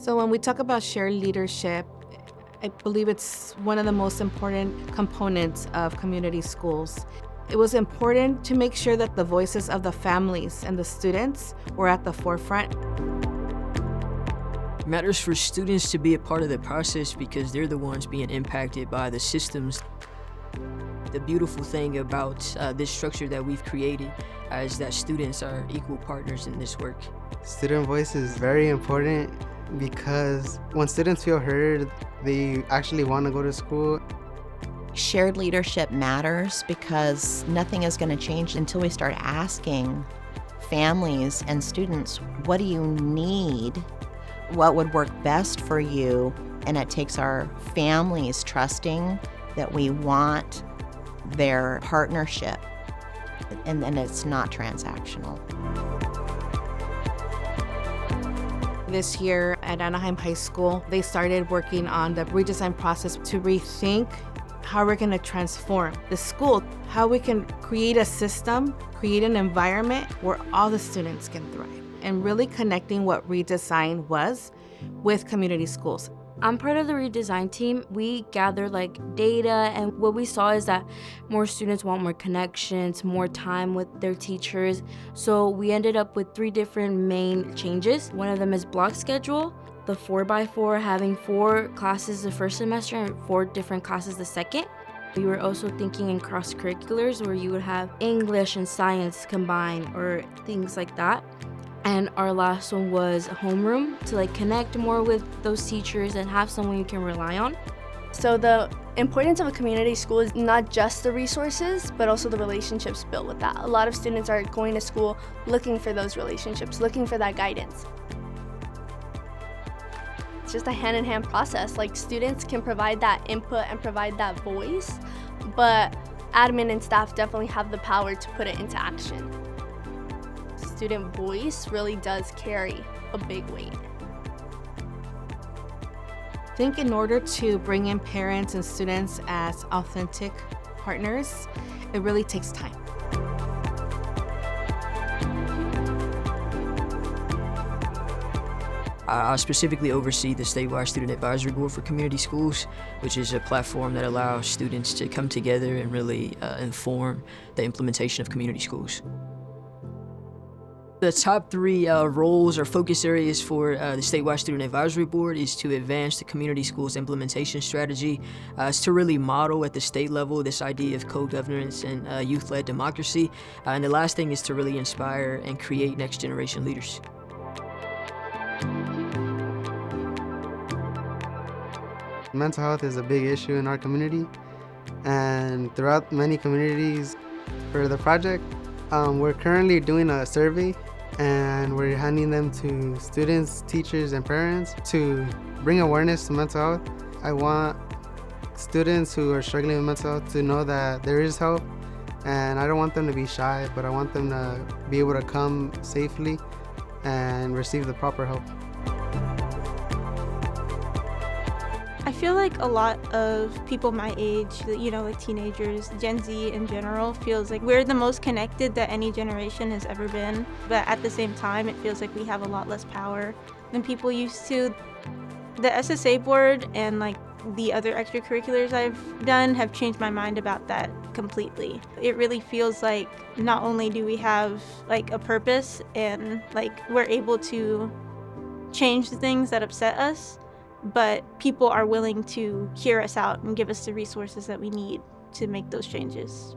So when we talk about shared leadership, I believe it's one of the most important components of community schools. It was important to make sure that the voices of the families and the students were at the forefront. It matters for students to be a part of the process because they're the ones being impacted by the systems. The beautiful thing about this structure that we've created is that students are equal partners in this work. Student voice is very important because when students feel heard, they actually want to go to school. Shared leadership matters because nothing is going to change until we start asking families and students, what do you need? What would work best for you? And it takes our families trusting that we want their partnership, and then it's not transactional. This year at Anaheim High School, they started working on the redesign process to rethink how we're going to transform the school, how we can create a system, create an environment where all the students can thrive, and really connecting what redesign was with community schools. I'm part of the redesign team. We gather data, and what we saw is that more students want more connections, more time with their teachers. So we ended up with 3 different main changes. One of them is block schedule, the 4x4, having 4 classes the first semester and 4 different classes the second. We were also thinking in cross-curriculars where you would have English and science combined or things like that. And our last one was homeroom to connect more with those teachers and have someone you can rely on. So the importance of a community school is not just the resources, but also the relationships built with that. A lot of students are going to school looking for those relationships, looking for that guidance. It's just a hand-in-hand process. Students can provide that input and provide that voice, but admin and staff definitely have the power to put it into action. Student voice really does carry a big weight. I think in order to bring in parents and students as authentic partners, it really takes time. I specifically oversee the statewide Student Advisory Board for Community Schools, which is a platform that allows students to come together and really inform the implementation of community schools. The top 3 roles or focus areas for the Statewide Student Advisory Board is to advance the community schools implementation strategy. It's to really model at the state level this idea of co-governance and youth-led democracy. And the last thing is to really inspire and create next-generation leaders. Mental health is a big issue in our community, and throughout many communities. For the project, we're currently doing a survey, and we're handing them to students, teachers, and parents to bring awareness to mental health. I want students who are struggling with mental health to know that there is help, and I don't want them to be shy, but I want them to be able to come safely and receive the proper help. I feel like a lot of people my age, teenagers, Gen Z in general, feels like we're the most connected that any generation has ever been. But at the same time, it feels like we have a lot less power than people used to. The SSA board and the other extracurriculars I've done have changed my mind about that completely. It really feels like not only do we have a purpose and we're able to change the things that upset us, but people are willing to hear us out and give us the resources that we need to make those changes.